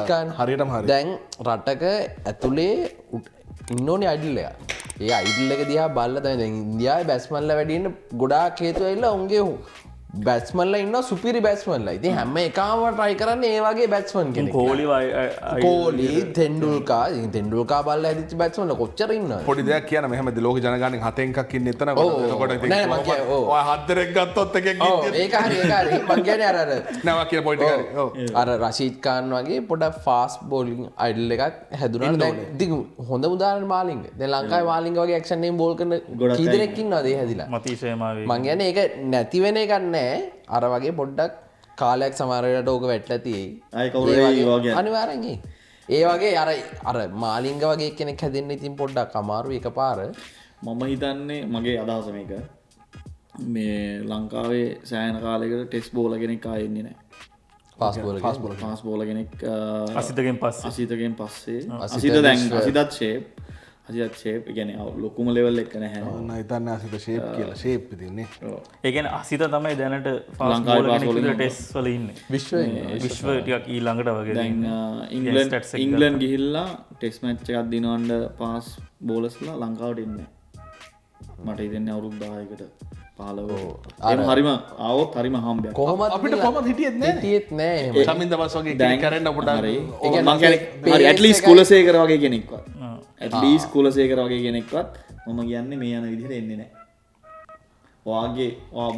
ඛාන් හරියටම හරි. දැන් රටක ඇතුලේ ඉන්න ඕනේ අයිඩල් එක. ඒ අයිඩල් එක දිහා බලලා දැන් ඉන්දියාවේ බැට්ස්මන්ලා වැඩි ඉන්න ගොඩාක් හේතු ඇවිල්ලා උන්ගේ බැට්ස්මන්ලා ඉන්නවා සුපිරි බැට්ස්මන්ලා. ඉතින් හැම එකම try කරන්නේ ඒ වගේ බැට්ස්මන් කෙනෙක්. කෝලි තෙන්ඩුල්කා ඉතින් තෙන්ඩුල්කා බලලා හැදිච්ච බැට්ස්මන්ලා කොච්චර ඉන්නවද? පොඩි දෙයක් කියන්න මෙහෙමද ලෝක ජනගහනෙන් 7 එකක් ඉන්නේ එතන. එතකොට ඉතින් නෑ මං කියන්නේ ඔව්. ඔය 7 දෙනෙක් ගත්තොත් එකෙක් ඔව් ඒක හරි මං කියන්නේ අර නෑ කියන පොයින්ට් එක හරි. ඔව්. අර රෂීද් ખાන් වගේ පොඩක් ෆාස්ට් බෝලින් අයිඩල් එකක් හැදුනා. දැන් ඉතින් හොඳ උදාහරණ මාලිංග. දැන් ලංකාවේ මාලිංග වගේ ඇක්ෂන් එකෙන් බෝල් කරන කී දෙනෙක් ඉන්නවද ඒ හැදිලා? මතීෂයමාවේ මං කියන්නේ ඒක නැති වෙන එකක් නෑ. අර වගේ පොඩ්ඩක් කාලයක් සමහර වෙලාවට ඕක වැටලා තියෙයි. අනිවාර්යෙන් ඒ වගේ අර මාලිංග වගේ කෙනෙක් හැදෙන්න ඉතින් පොඩ්ඩක් අමාරුයි එකපාර. මම හිතන්නේ මගේ අදහස මේක මේ ලංකාවේ සෑහෙන කාලයකට ටෙස්ට් බෝලර් කෙනෙක් ආයෙ එන්නේ නැහැ. ෆාස්ට් බෝලර් කෙනෙක් අසිතගෙන් පස්සේ අසිත දැන් අසිතත් ෂේප් කියන්නේ ලොකුම ලෙවල් එක නැහැ. මම හිතන්නේ අසිත ෂේප් කියලා ෂේප් ඉතින්නේ. ඒ කියන්නේ අසිත තමයි දැනට ෆාස්ට් බෝලර් කෙනෙක් විතර ටෙස්ට් වල ඉන්නේ. විශ්ව ටිකක් ඊළඟට වගේ. දැන් ඉංග්ලන්ඩ් ගිහිල්ලා ටෙස්ට් මැච් එකක් දිනවන්න පාස් බෝලර්ස්ලා ලංකාවට ඉන්නේ. මට හිතෙන්නේ අවුරුදු 10කට 15. එහෙනම් හරිම ආවොත් හරිම හම්බයක්. කොහොමද අපිට කොහොමද හිටියෙත් නෑ එහෙම. සමින්ද බස් වගේ කෙනෙක් කරන්න පොඩක්. ඒ කියන්නේ මම කියන්නේ හරි ඇට්ලීස්ට් කුලසේකර වගේ කෙනෙක්වත්. ඇට්ලීස්ට් කුලසේකර වගේ කෙනෙක්වත් මම කියන්නේ මේ යන විදිහට එන්නේ නැහැ. ඔයාගේ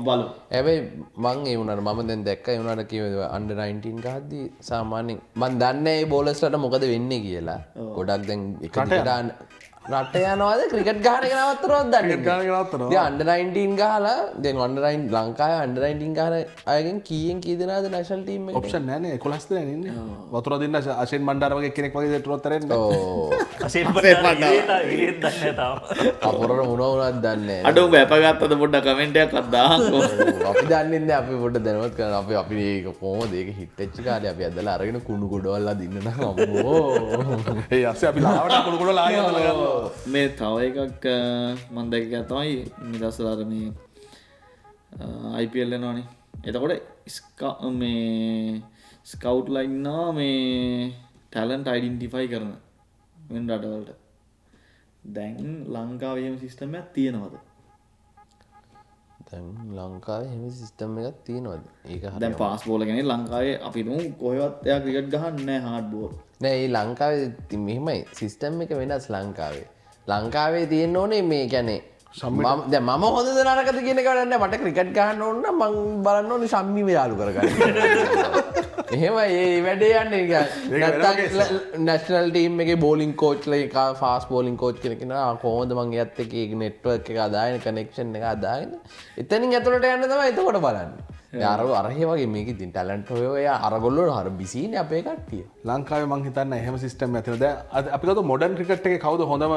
බලමු. හැබැයි මං ඒ වුණාට මම දැන් දැක්කා ඒ වුණාට කිව්වද අන්ඩර් 19 ගහද්දී සාමාන්‍යයෙන් මං දන්නේ ඒ බෝලර්ස්ලට මොකද වෙන්නේ කියලා. ගොඩක් දැන් එක දිගට රට යනවාද ක්‍රිකට් ගහන එක නවත්තනවද දන්නේ නැහැ. ඉතින් අන්ඩර් 19 ගහලා දැන් අන්ඩර් 9 ලංකාවේ අන්ඩර් 19 ගහන අයගෙන් කීයෙන් කී දෙනාද නැෂනල් ටීම් එකට? ඔප්ෂන් නැහැ නේ 11 දෙනා ඉන්නේ. වතුර දෙන්න අෂෙන් බණ්ඩාර වගේ කෙනෙක් වගේ දෙටුවත් තරෙන්නේ. ඔව්. අෂෙන් බණ්ඩාර ඉරියෙත් දන්නේ නැහැ තාම. අපරර මොන වුණාද දන්නේ නැහැ. අඩෝ බැපගත්තද පොඩ්ඩක් කමෙන්ට් එකක් දාන්නකෝ. අපි දන්නේ නැහැ අපි පොඩ්ඩක් දැනුවත් කරන්න. අපි මේක කොහොමද ඒක හිට් වෙච්ච කාලේ අපි ඇදලා අරගෙන කුණු ගොඩවල් අදින්න නම් අම්මෝ. ඒ ඇස්සේ අපි ලාවට කුණු ගොඩ ලාගෙන අදලා ගන්නවා. මේ තව එකක් මම දැක්ක තමයි නිදර්ශනතර මේ IPL එනවනේ. එතකොට මේ ස්කවුට්ලා ඉන්නවා මේ ටැලන්ට් අයිඩෙන්ටිෆයි කරන වෙන රටවලට. දැන් ලංකාවේ එහෙම සිස්ටම් එකක් තියෙනවද? දැන් ලංකාවේ එහෙම සිස්ටම් එකක් තියෙනවද? ඒක හරියට දැන් ෆාස්ට් බෝලර් කෙනෙක් ලංකාවේ අපි නු කොහෙවත් එයා ක්‍රිකට් ගහන්නේ නැහැ හાર્ඩ් බෝල්. නෑ ඒ ලංකාවේ මෙහෙමයි සිස්ටම් එක වෙනස් ලංකාවේ. ලංකාවේ තියෙන්න ඕනේ මේ කියන්නේ මම හොඳ නරකද කියන කරන්න මට ක්‍රිකට් ගහන්න ඕන්න මං බලන්න ඕනේ ශම්මිම යාලු කරගන්න. එහෙම ඒ වැඩේ යන්නේ නැෂනල් ටීම් එකේ බෝලින් කෝච්ලා එක ෆාස්ට් බෝලින් කෝච් කෙනෙක් ඉන්නවා. කොහොමද මං එයත් එක්ක ඒ නෙට්වර්ක් එක අදාගෙන කනෙක්ෂන් එක අදාගෙන එතනින් ඇතුළට යන්න තමයි එතකොට බලන්නේ. අරහේ වගේ මේක ඉතින් ටැලන්ට් ඔය අරගොල්ලෝ හර බිසිනේ අපේ කට්ටිය. ලංකාවේ මං හිතන්නේ එහෙම සිස්ටම් එකක් තියෙනවා. දැන් අපි ගත්ත මොඩර්න් ක්‍රිකට් එකේ කවුද හොඳම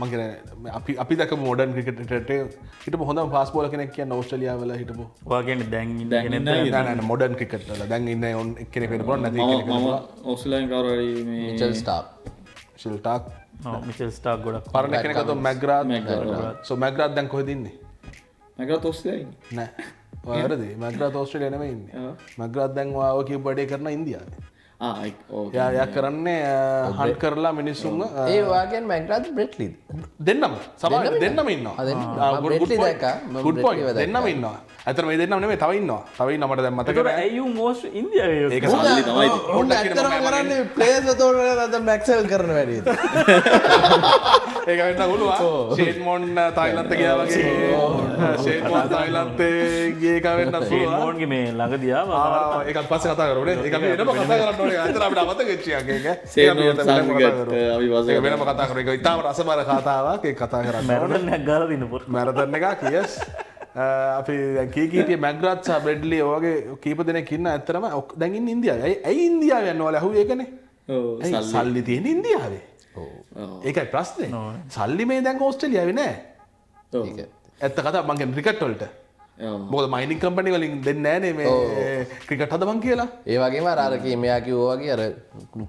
මං කියන්නේ අපි දැකපු මොඩර්න් ක්‍රිකට් එකේ හිටපු හොඳම ෆාස්ට් බෝලර් කෙනෙක් කියන්නේ ඕස්ට්‍රේලියාව වල හිටපු. ඔයා කියන්නේ දැන් ඉන්න නෑ මොඩර්න් ක්‍රිකට් වල දැන් ඉන්නේ එක්කෙනෙක් වෙන්න පුළුවන් නැති කෙනෙක් වෙන්න පුළුවන්. ඔස්ට්‍රේලියාවෙන් කවුරු හරි මේ මිචෙල් ස්ටාර්ක්. ෂිල්ටාක් මිචෙල් ස්ටාර්ක් ගොඩක් පරණ කෙනෙක් අතෝ මැග්‍රාත්. සෝ මැග්‍රාත් දැන් කොහෙද ඉන්නේ? මගරත් ඔස්ට්‍රේලියාවේ ඉන්නේ. නෑ. ඔය වැරදි. මැග්‍රාත් ඕස්ට්‍රේලියාවේ නෙමෙයි ඉන්නේ. මැග්‍රාත් දැන් ඔය කියපු වැඩේ කරන ඉන්දියාවේ. යා කරන්නේ හන්ට් කරලා මිනිස්සුන්ව ඒ වගේ මැග්‍රාත් බ්‍රෙට්ලිද දෙන්නම සමහර දෙන්නම ඉන්නවා. ගුඩ් පොයින්ට් දෙන්නම ඉන්නවා. අතන මේ දෙන්නම නෙමෙයි තව ඉන්නවා. තව ඉන්නවා මට දැන් මතක නැහැ. ඇයි උන් ඕස් ඉන්දියාවේ ඒක සල්ලි තමයි. උන් ඇත්තටම කරන්නේ ප්ලේයර්ස් තෝරන අද මැක්සෙල් කරන වැඩේ. ඒක වෙන්න පුළුවන්. ෂේන් මොන් තායිලන්ත ගියා වගේ. ෂේන් මොන් තායිලන්තේ ගිය එක වෙන්න පුළුවන්. ෂේන් මොන්ගේ මේ ළඟදී ආවා. ඒකත් පස්සේ කතා කරමු නේ. ඒක අපි වෙනම කතා කරන්න ඕනේ. අතන අපිට අමතක වෙච්ච එකක් ඒක. ෂේන් මොන් සංගත අපි වාසය ඒක වෙනම කතා කරමු. ඒක ඉතාලම රසබර කතාවක්. ඒක කතා කරන්න ඕනේ. මැරතන් එකක් ගාලා දින්න පොර. මැරතන් එකක් yes. අපි කීකීටිය මැග්‍රාත් සහ බ්‍රෙඩ්ලි ඔයගේ කීප දෙනෙක් ඉන්න ඇත්තටම දැන් ඉන්නේ ඉන්දියාවේ. ඇයි ඉන්දියාවේ යන්න ඕල අහුවේ ඒකනේ. ඔව් සල්ලි තියෙන ඉන්දියාවේ. ඔව්. ඒකයි ප්‍රශ්නේ. සල්ලි මේ දැන් ඕස්ට්‍රේලියාවේ නෑ. ඔව්. ඇත්ත කතා මං කියන්නේ ක්‍රිකට් වලට. මොකද මයිනින් කම්පැනි වලින් දෙන්නේ නෑනේ මේ ක්‍රිකට් හදමන් කියලා. ඒ වගේම අර මෙයා කිව්වා වගේ අර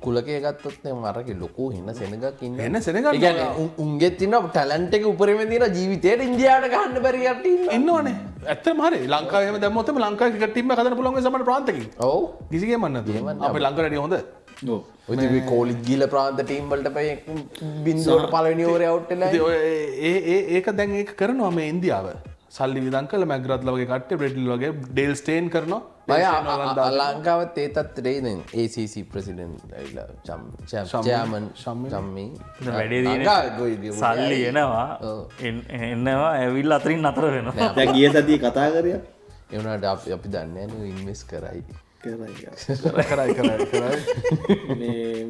කුලකේ ගත්තොත් නේ අරගේ ලොකු හින්න සෙනගක් ඉන්නේ. එන්න සෙනගක්. ඒ කියන්නේ උන්ගෙත් තියෙන ටැලන්ට් එක උපරිම තියෙන ජීවිතේට ඉන්දියාවට ගහන්න බැරි කට්ටිය ඉන්නවනේ. ඇත්තම හරි. ලංකාවේ හැම දැම්මොත් එම ලංකාවේ ක්‍රිකට් ටීම් එක හදන්න පුළුවන් වෙයි සමහර ප්‍රාන්තකින්. ඔව්. කිසි ගේමක් නැතුව. අපේ ලංකාවේ හොඳ. ඔව්. ඔය තිබි කෝලිජ් ගිල ප්‍රාන්ත ටීම් වලට පයි බින්දුවට පළවෙනි ඕවරේ අවුට් වෙලා. ඒක දැන් ඒක කරනවා මේ ඉන්දියාව. සල්ලි විදන් කළ මැග්‍රාත්ල වගේ කට්ටිය බ්‍රෙඩ්ලි වගේ ඩේල් ස්ටේන් කරනවා. ලංකාවත් ඒ තත්ත්වයේ දැන් ACC ප්‍රෙසිඩන්ට් ඇවිල්ලා චෑමන් ශම්මි වැඩේ තියෙන සල්ලි එනවා ඇවිල්ලා අතරින් නතර වෙනවා. දැන් ගිය සතියේ කතා කරේ ඒ වුණාට අපි දන්නේ නැහැ ඉන්වෙස්ට් කරයි. කරයි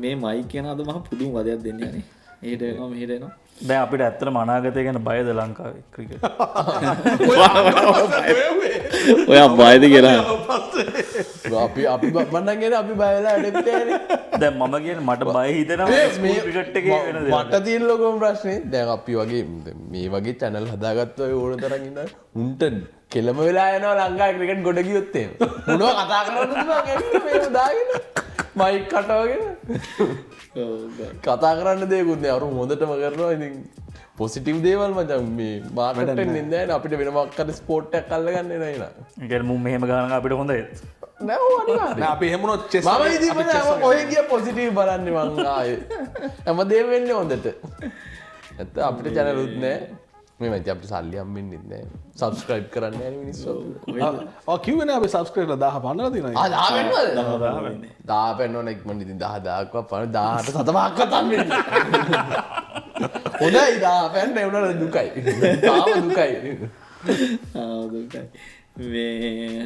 මේ මයික් කියන අද මහ පුදුම වදයක් දෙන්නේ යන්නේ. එහෙට එනවා මෙහෙට එනවා. දැන් අපිට ඇත්තටම අනාගතය ගැන බයද ලංකාවේ ක්‍රිකට්? ඔයා බයද කියලා? අපි මන්නම් කියන්නේ අපි බය වෙලා ඇඩෙන්නේ. දැන් මම කියන්නේ මට බය හිතෙනවා මේ ක්‍රිකට් එකේ වෙන දේ. මට තියෙන ලොකම ප්‍රශ්නේ දැන් අපි වගේ මේ වගේ channel හදාගත්ත ඔය ඕන තරම් ඉන්නවා. උන්ට කෙලම වෙලා යනවා ලංකාවේ ක්‍රිකට් ගොඩ ගියොත් එහෙම. මොනවා කතා කරන්නද මම ඇවිල්ලා මේව දාගෙන මයික් කටවගෙන කතා කරන්න දෙයක්වත් නෑ. අර හොඳටම කරනවා. ඉතින් පොසිටිව් දේවල් මචං මේ මාකට් එකෙන් ඉන්නේ නැහැ අපිට වෙන මොකක් හරි ස්පෝර්ට් එකක් අල්ලගන්න නෑ නා. ඒ කියන්නේ මුන් මෙහෙම ගානක අපිට හොඳයි. නෑ ඕ අනිවාර්යයෙන්. නෑ අපි එහෙම වුණොත් චෙස් මම ඉතින් මම කොහෙන් ගියා පොසිටිව් බලන්නේ මං ආයේ. හැමදේම වෙන්නේ හොඳට. නැත්නම් අපිට channel උත් නෑ. මේ මැද අපිට සල්ලි හම්බෙන්නේ නැහැ. සබ්ස්ක්‍රයිබ් කරන්නේ නැහැ මිනිස්සු. ඔව් කිව්වේ නේ අපි සබ්ස්ක්‍රයිබ් කරලා 10 පන්නලා තියෙනවා. 10 වෙනවද? 10 වෙනවනේ ඉක්මනට ඉතින් 10ක්වත් පන්න 18 සතමාක්වත් හම්බෙන්නේ. හොඳයි 10 පන්න ඒ උනට දුකයි. තාම දුකයි. දුකයි. මේ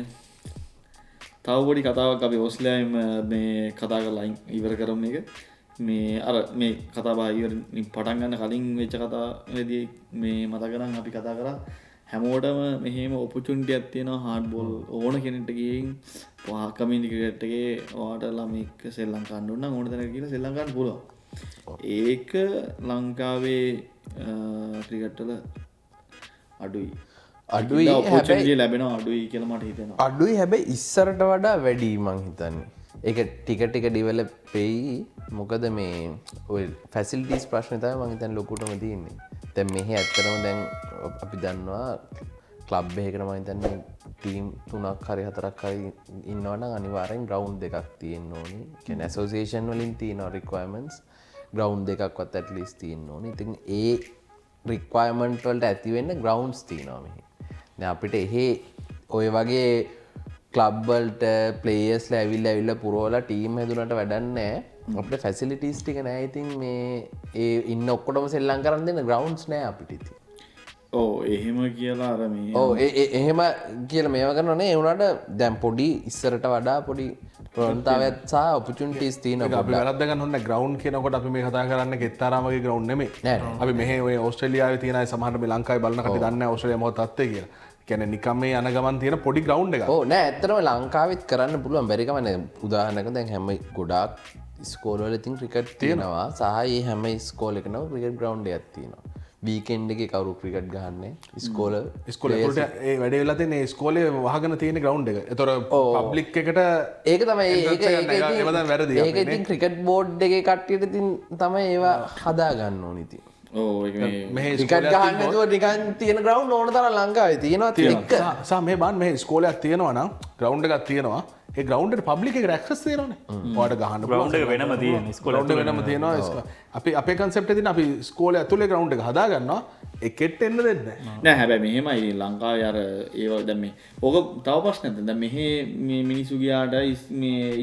තව පොඩි කතාවක් අපි ඕස්ට්‍රේලියාවෙම මේ කතා කරලා ඉවර කරමු මේක. මේ අර මේ කතා බහ ඉවරින් පටන් ගන්න කලින් වෙච්ච කතාවේදී මේ මතක කරන් අපි කතා කරා හැමෝටම මෙහෙම ඔපචුනිටි එකක් තියෙනවා හાર્ඩ් බෝල් ඕන කෙනෙක්ට ගිහින් කමියුනිටි ක්‍රිකට් එකේ ඔයාට ළමෙක් සෙල්ලම් ගන්න ඕන නම් ඕන තැනක ගිහලා සෙල්ලම් ගන්න පුළුවන්. ඒක ලංකාවේ ක්‍රිකට් වල අඩුයි ඔපචුනිටි ලැබෙනවා අඩුයි කියලා මට හිතෙනවා. අඩුයි හැබැයි ඉස්සරට වඩා වැඩි මං හිතන්නේ. ඒක ටික ටික ඩිවෙලොප් වෙයි. මොකද මේ ඔය ෆැසිලිටිස් ප්‍රශ්නේ තමයි මං හිතන්නේ ලොකුටම තියෙන්නේ. දැන් මෙහි ඇත්තටම දැන් අපි දන්නවා ක්ලබ් එකකට මම හිතන්නේ ටීම් 3ක් හරි 4ක් හරි ඉන්නවා නම් අනිවාර්යෙන් ග්‍රවුන්ඩ් දෙකක් තියෙන්න ඕනේ. කියන්නේ ඇසෝසියේෂන් වලින් තියෙන රික්වයර්මන්ට්ස් ග්‍රවුන්ඩ් දෙකක්වත් at least තියෙන්න ඕනේ. ඉතින් ඒ රික්වයර්මන්ට් වලට ඇති වෙන්න ග්‍රවුන්ඩ්ස් තියෙනවා මෙහි. දැන් අපිට එහෙ ඔය වගේ ක්ලබ් වලට ප්ලේයර්ස්ලා ඇවිල්ලා පුරවලා ටීම් හැදුනට වැඩක් නැහැ. අපිට ෆැසිලිටිස් ටික නැහැ. ඉතින් මේ ඒ ඉන්න ඔක්කොටම සෙල්ලම් කරන් දෙන්න ග්‍රවුන්ඩ්ස් නැහැ අපිට ඉතින්. ඕ එහෙම කියලා අරමී ඕ එහෙම කියල මේව කරනේ එවුණට දැම් පොඩි ඉස්සරට වඩා පොඩි ප්‍රවන්තාවත් සහ ඔපචුන්ටිස් තියන අපි වැරදගන්න හොන්න ග්‍රවන්් කියනකොට අපි මේ කතා කරන්න එත්තරමගේ ග්‍රවන්් නෙමේ අපි මෙහ ඔස්ට්‍රලියාව තියන සමහට ලංකායි බලන්න කට දන්න ඔස්ට්‍රලිය මො තත්ය කිය කැන නිකම මේ අනගමන් තියෙන පොඩි ග්‍රවන්් එක ඕ නෑ ඇත්තරම ලංකාවිත් කරන්න පුළුවන් බැරිකමන උදාහනක දැන් හැම ගොඩාක් ස්කෝලල ඉතින් ක්‍රිකට් තියෙනවා සහ ඒ හැම ස්කෝල එකනව ක්‍රිකට් ග්‍රවන්් ඇත්තිනවා වීකෙන්ඩ් එක කවරු ක්‍රිකට් ගහන්නේ ස්කෝල ස්කොල ඒ වැඩවෙලා තින ස්කෝලේ වහගන තියෙන ග්‍රවන්් එක එතොර පබ්ලික් එකට ඒක තමයි වැරදි ඒක ඉතින් ක්‍රිකට් බෝඩ් එක කට්ටියට තින් තමයි ඒවා හදාගන්න ඕනිති ක්‍රිකට් ගහන්නතුව නිකන් තියෙන ග්‍රවන්් ඕන තර ලංකාවේ තියෙනවා එක්ක සා මේ බන් මේ ස්කෝලයක් තියෙනවා නම් ග්‍රවන්් එකක් තියෙනවා ඒ ග්‍රවන්් පබ්ලික එක රක්ෂස් තියෙනන වාට ගහන්න ග්‍රවන්් වෙනම තියෙන ස්කොල වෙනම තියෙනවා අපි අපේ කන්සෙප්ට තින අපි ස්කෝල ඇතුලේ ග්‍රවන්් එක හදාගන්නවා එකෙට් එන්න දෙන්න නෑ හැබැ මෙහෙමයි ලංකා අර ඒවල් දැම ඕක තව පශ්නත ද මෙහ මිනිසු ගයාට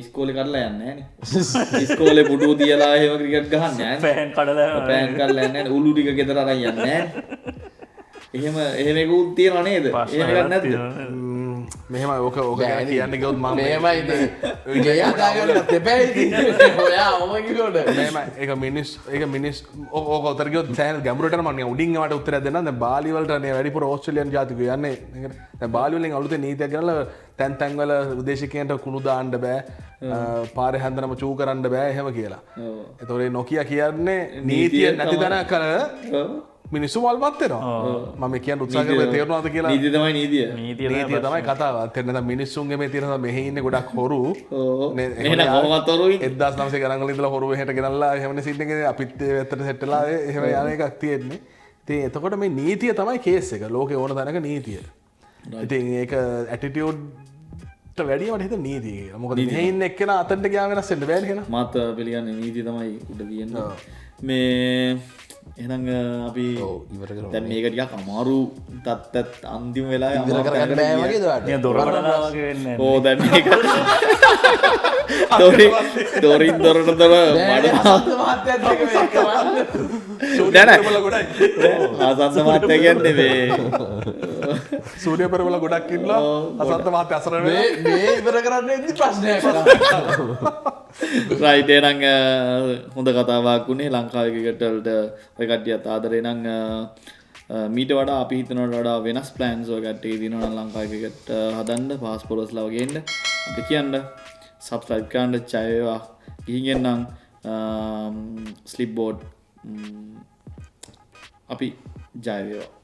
ස්කෝලි කරලා යන්න ස්කෝලෙ පුඩු තියලා ඒව ක්‍රිකට් ගහන්න පෑන් කඩල පෑන් කරලන්න උල්ලු ටික ගෙදර යන්න එහෙම එහෙමක උත්තිය නනේද ඒගන්න ඇද මෙහෙම ඕක ඕක කියන්න ගොත් ම මෙමයි තෙපැයි ඔයා ඔමකිලෝට මෙම එක මිනිස් එක මිනිස් ඕකතරක සෑන ගැමරට මන උඩින්ට උත්තර දෙන්න බාලිවලට වැඩිපුර ඕස්ට්‍රලියන් ජාතික යන්නේ බාලිවලින් අලුත නීතිය කරල තැන් තැන්වල උදේශකයන්ට කුණුදාන්ඩ බෑ පාර හැන්දනම චූ කරන්න බෑ එහෙම කියලා එතොරේ නොකිය කියන්නේ නීතිය නැති තැන කර මිනිස්සු වල්මත්වෙනවා මම කියන්න උත්සාහ තේරුණාද කියලා නීති තමයි නීතිය නීතිය තමයි කතාවත් එන්න මිනිස්සුන්ගේ මේ තියෙන මෙහි ඉන්න ගොඩක් හොරු එදස් නමසේ ගනගලින්දල හොරු හට ගෙනල්ලා හෙමන සිටිගේ අපිත් ඇත්තට සෙට්ටලා එහෙම යන එකක් තියෙන්නේ තේ එතකොට මේ නීතිය තමයි කේස් එක ලෝක ඕන තැනක නීතිය ඉතින් ඒක ඇටිටියෝඩ් වැඩියට හිත නීතිය මොකද මෙහින්න එක්කෙන අතට ගයා වෙනස්සෙන්ට බෑහෙන මත පිළිගන්න නීති තමයි උඩ කියන්න මේ එනං අපි දැන් මේකටියක් අමාරු තත්ත් අන්තිම වෙලා ඕ දැන් දොරින් දොරට දොර දැන ආසන්ත මාත්‍ය කියන්නේ මේ සූරිය පෙරවල ගොඩක් ඉන්නවා අසන්ත මාත්‍ය අසර මේ ඉවර කරන්න ඉදි ප්‍රශ්නයක් රයිට් එහෙනම් හොඳ කතාවක් වුණේ ලංකාවේ ක්‍රිකට්වලට ඔය කට්ටියත් ආදරේ නම් මීට වඩා අපි හිතනවට වඩා වෙනස් ප්ලෑන්ස් ඔය කට්ටිය දිනනවා නම් ලංකාවේ ක්‍රිකට් හදන්න පාස්පෝර්ට්ස්ලා වගේ ඉන්න අපි කියන්න සබ්ස්ක්‍රයිබ් කරන්න ජය වේවා ගිහින් එන්නම් ස්ලිප් බෝඩ් අපි ජය වේවා